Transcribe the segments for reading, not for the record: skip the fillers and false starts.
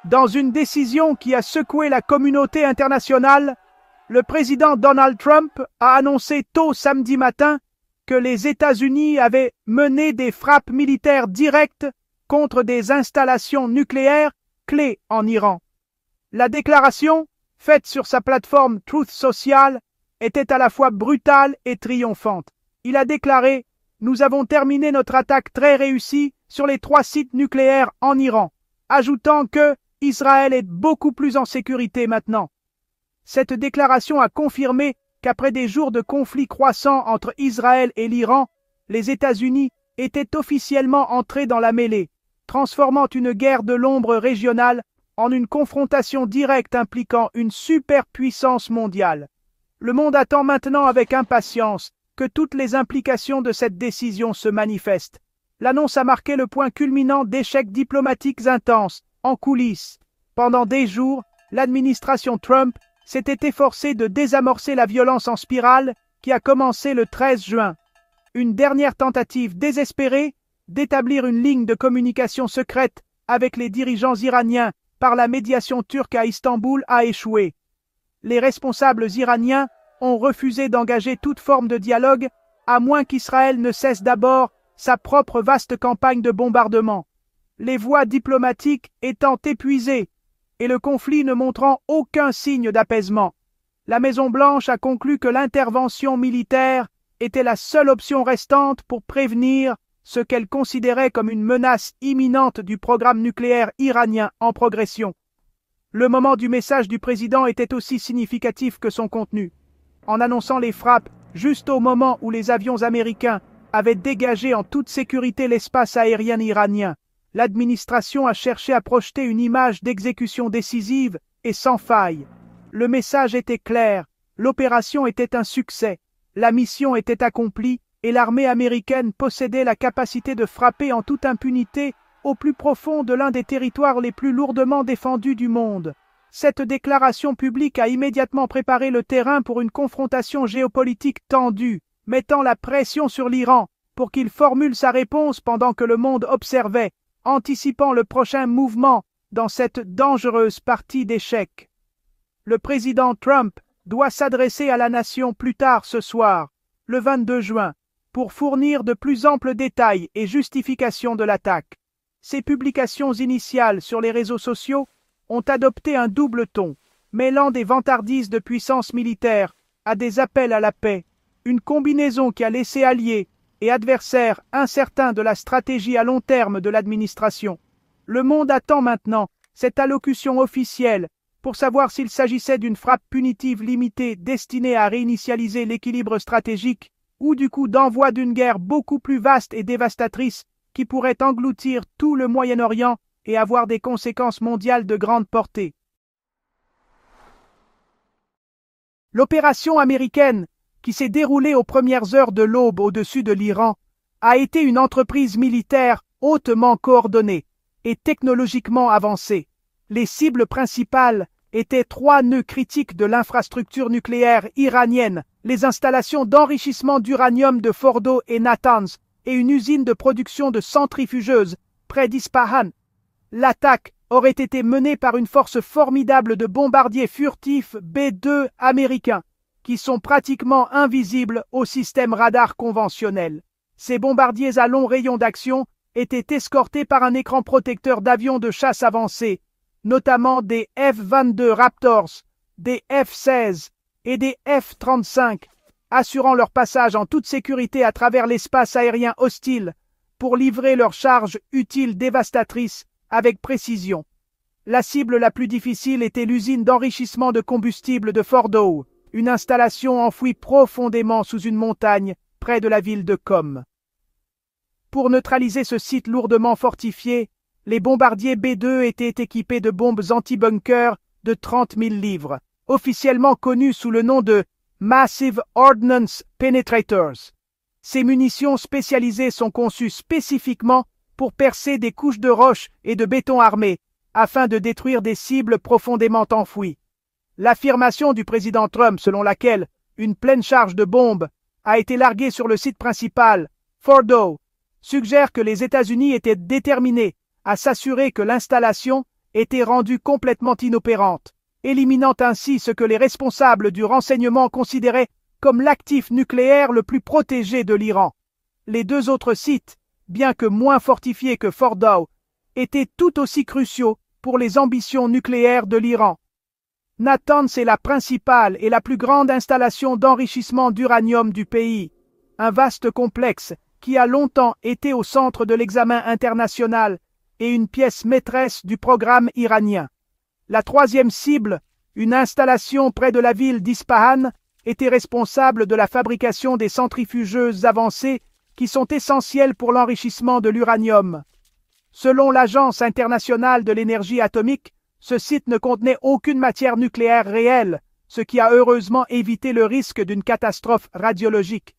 Dans une décision qui a secoué la communauté internationale, le président Donald Trump a annoncé tôt samedi matin que les États-Unis avaient mené des frappes militaires directes contre des installations nucléaires clés en Iran. La déclaration, faite sur sa plateforme Truth Social, était à la fois brutale et triomphante. Il a déclaré « Nous avons terminé notre attaque très réussie sur les 3 sites nucléaires en Iran », ajoutant que Israël est beaucoup plus en sécurité maintenant. Cette déclaration a confirmé qu'après des jours de conflits croissants entre Israël et l'Iran, les États-Unis étaient officiellement entrés dans la mêlée, transformant une guerre de l'ombre régionale en une confrontation directe impliquant une superpuissance mondiale. Le monde attend maintenant avec impatience que toutes les implications de cette décision se manifestent. L'annonce a marqué le point culminant d'échecs diplomatiques intenses, en coulisses. Pendant des jours, l'administration Trump s'était efforcée de désamorcer la violence en spirale qui a commencé le 13 juin. Une dernière tentative désespérée d'établir une ligne de communication secrète avec les dirigeants iraniens par la médiation turque à Istanbul a échoué. Les responsables iraniens ont refusé d'engager toute forme de dialogue, à moins qu'Israël ne cesse d'abord sa propre vaste campagne de bombardement. Les voies diplomatiques étant épuisées et le conflit ne montrant aucun signe d'apaisement. La Maison-Blanche a conclu que l'intervention militaire était la seule option restante pour prévenir ce qu'elle considérait comme une menace imminente du programme nucléaire iranien en progression. Le moment du message du président était aussi significatif que son contenu. En annonçant les frappes juste au moment où les avions américains avaient dégagé en toute sécurité l'espace aérien iranien, l'administration a cherché à projeter une image d'exécution décisive et sans faille. Le message était clair, l'opération était un succès, la mission était accomplie et l'armée américaine possédait la capacité de frapper en toute impunité au plus profond de l'un des territoires les plus lourdement défendus du monde. Cette déclaration publique a immédiatement préparé le terrain pour une confrontation géopolitique tendue, mettant la pression sur l'Iran pour qu'il formule sa réponse pendant que le monde observait, anticipant le prochain mouvement dans cette dangereuse partie d'échecs. Le président Trump doit s'adresser à la nation plus tard ce soir, le 22 juin, pour fournir de plus amples détails et justifications de l'attaque. Ses publications initiales sur les réseaux sociaux ont adopté un double ton, mêlant des vantardises de puissance militaire à des appels à la paix, une combinaison qui a laissé alliés et adversaires incertains de la stratégie à long terme de l'administration. Le monde attend maintenant cette allocution officielle pour savoir s'il s'agissait d'une frappe punitive limitée destinée à réinitialiser l'équilibre stratégique ou du coup d'envoi d'une guerre beaucoup plus vaste et dévastatrice qui pourrait engloutir tout le Moyen-Orient et avoir des conséquences mondiales de grande portée. L'opération américaine, qui s'est déroulée aux premières heures de l'aube au-dessus de l'Iran, a été une entreprise militaire hautement coordonnée et technologiquement avancée. Les cibles principales étaient 3 nœuds critiques de l'infrastructure nucléaire iranienne, les installations d'enrichissement d'uranium de Fordo et Natanz et une usine de production de centrifugeuses près d'Ispahan. L'attaque aurait été menée par une force formidable de bombardiers furtifs B-2 américains, qui sont pratiquement invisibles au système radar conventionnel. Ces bombardiers à long rayon d'action étaient escortés par un écran protecteur d'avions de chasse avancés, notamment des F-22 Raptors, des F-16 et des F-35, assurant leur passage en toute sécurité à travers l'espace aérien hostile pour livrer leurs charges utiles dévastatrices avec précision. La cible la plus difficile était l'usine d'enrichissement de combustible de Fordow, une installation enfouie profondément sous une montagne près de la ville de Qom. Pour neutraliser ce site lourdement fortifié, les bombardiers B-2 étaient équipés de bombes anti-bunker de 30 000 livres, officiellement connues sous le nom de Massive Ordnance Penetrators. Ces munitions spécialisées sont conçues spécifiquement pour percer des couches de roches et de béton armé, afin de détruire des cibles profondément enfouies. L'affirmation du président Trump selon laquelle une pleine charge de bombes a été larguée sur le site principal, Fordo, suggère que les États-Unis étaient déterminés à s'assurer que l'installation était rendue complètement inopérante, éliminant ainsi ce que les responsables du renseignement considéraient comme l'actif nucléaire le plus protégé de l'Iran. Les deux autres sites, bien que moins fortifiés que Fordow, étaient tout aussi cruciaux pour les ambitions nucléaires de l'Iran. Natanz est la principale et la plus grande installation d'enrichissement d'uranium du pays, un vaste complexe qui a longtemps été au centre de l'examen international et une pièce maîtresse du programme iranien. La troisième cible, une installation près de la ville d'Ispahan, était responsable de la fabrication des centrifugeuses avancées qui sont essentielles pour l'enrichissement de l'uranium. Selon l'Agence internationale de l'énergie atomique, ce site ne contenait aucune matière nucléaire réelle, ce qui a heureusement évité le risque d'une catastrophe radiologique.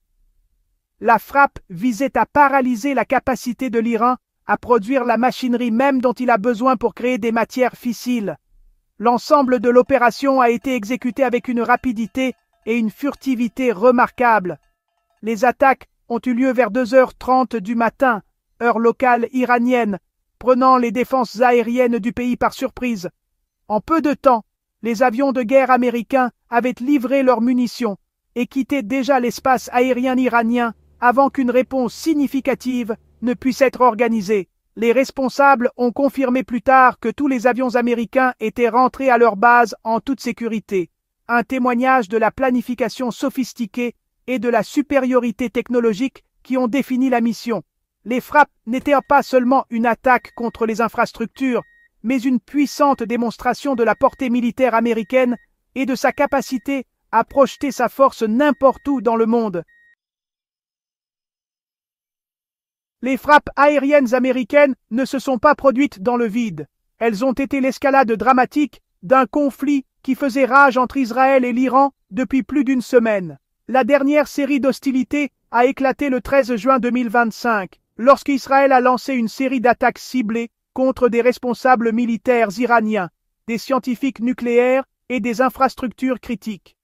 La frappe visait à paralyser la capacité de l'Iran à produire la machinerie même dont il a besoin pour créer des matières fissiles. L'ensemble de l'opération a été exécuté avec une rapidité et une furtivité remarquables. Les attaques ont eu lieu vers 2h30 du matin, heure locale iranienne, prenant les défenses aériennes du pays par surprise. En peu de temps, les avions de guerre américains avaient livré leurs munitions et quitté déjà l'espace aérien iranien avant qu'une réponse significative ne puisse être organisée. Les responsables ont confirmé plus tard que tous les avions américains étaient rentrés à leur base en toute sécurité, un témoignage de la planification sophistiquée et de la supériorité technologique qui ont défini la mission. Les frappes n'étaient pas seulement une attaque contre les infrastructures, mais une puissante démonstration de la portée militaire américaine et de sa capacité à projeter sa force n'importe où dans le monde. Les frappes aériennes américaines ne se sont pas produites dans le vide. Elles ont été l'escalade dramatique d'un conflit qui faisait rage entre Israël et l'Iran depuis plus d'une semaine. La dernière série d'hostilités a éclaté le 13 juin 2025, lorsqu'Israël a lancé une série d'attaques ciblées contre des responsables militaires iraniens, des scientifiques nucléaires et des infrastructures critiques.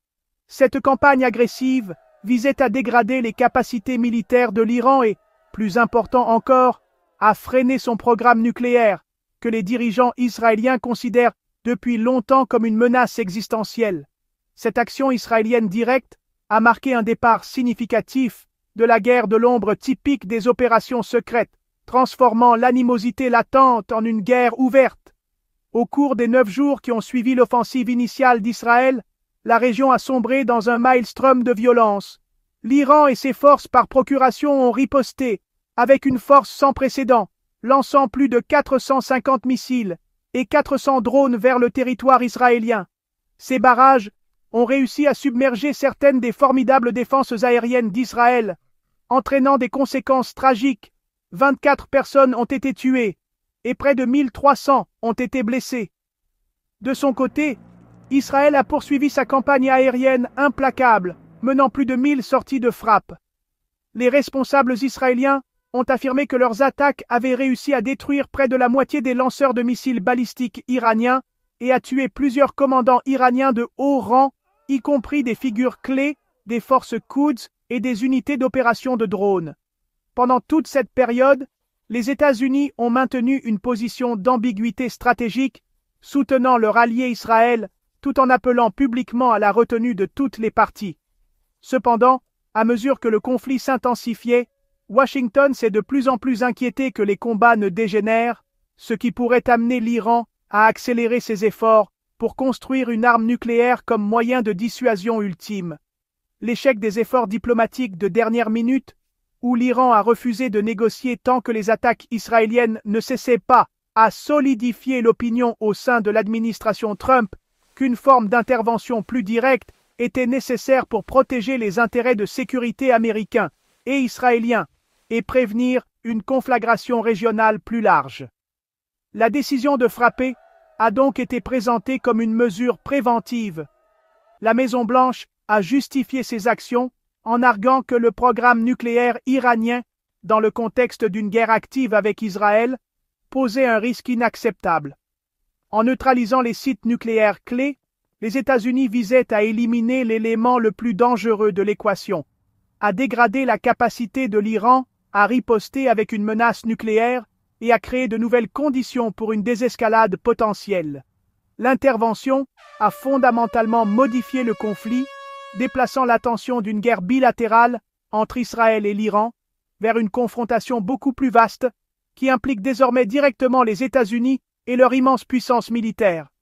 Cette campagne agressive visait à dégrader les capacités militaires de l'Iran et, plus important encore, à freiner son programme nucléaire, que les dirigeants israéliens considèrent depuis longtemps comme une menace existentielle. Cette action israélienne directe a marqué un départ significatif de la guerre de l'ombre typique des opérations secrètes, transformant l'animosité latente en une guerre ouverte. Au cours des 9 jours qui ont suivi l'offensive initiale d'Israël, la région a sombré dans un maelstrom de violence. L'Iran et ses forces par procuration ont riposté, avec une force sans précédent, lançant plus de 450 missiles et 400 drones vers le territoire israélien. Ces barrages ont réussi à submerger certaines des formidables défenses aériennes d'Israël, entraînant des conséquences tragiques. 24 personnes ont été tuées et près de 1300 ont été blessées. De son côté, Israël a poursuivi sa campagne aérienne implacable, menant plus de 1000 sorties de frappe. Les responsables israéliens ont affirmé que leurs attaques avaient réussi à détruire près de la moitié des lanceurs de missiles balistiques iraniens et à tuer plusieurs commandants iraniens de haut rang, y compris des figures clés des forces Quds et des unités d'opération de drones. Pendant toute cette période, les États-Unis ont maintenu une position d'ambiguïté stratégique, soutenant leur allié Israël, tout en appelant publiquement à la retenue de toutes les parties. Cependant, à mesure que le conflit s'intensifiait, Washington s'est de plus en plus inquiété que les combats ne dégénèrent, ce qui pourrait amener l'Iran à accélérer ses efforts pour construire une arme nucléaire comme moyen de dissuasion ultime. L'échec des efforts diplomatiques de dernière minute, où l'Iran a refusé de négocier tant que les attaques israéliennes ne cessaient pas, a solidifié l'opinion au sein de l'administration Trump qu'une forme d'intervention plus directe était nécessaire pour protéger les intérêts de sécurité américains et israéliens et prévenir une conflagration régionale plus large. La décision de frapper a donc été présentée comme une mesure préventive. La Maison-Blanche a justifié ses actions en arguant que le programme nucléaire iranien, dans le contexte d'une guerre active avec Israël, posait un risque inacceptable. En neutralisant les sites nucléaires clés, les États-Unis visaient à éliminer l'élément le plus dangereux de l'équation, à dégrader la capacité de l'Iran à riposter avec une menace nucléaire et a créé de nouvelles conditions pour une désescalade potentielle. L'intervention a fondamentalement modifié le conflit, déplaçant l'attention d'une guerre bilatérale entre Israël et l'Iran vers une confrontation beaucoup plus vaste qui implique désormais directement les États-Unis et leur immense puissance militaire.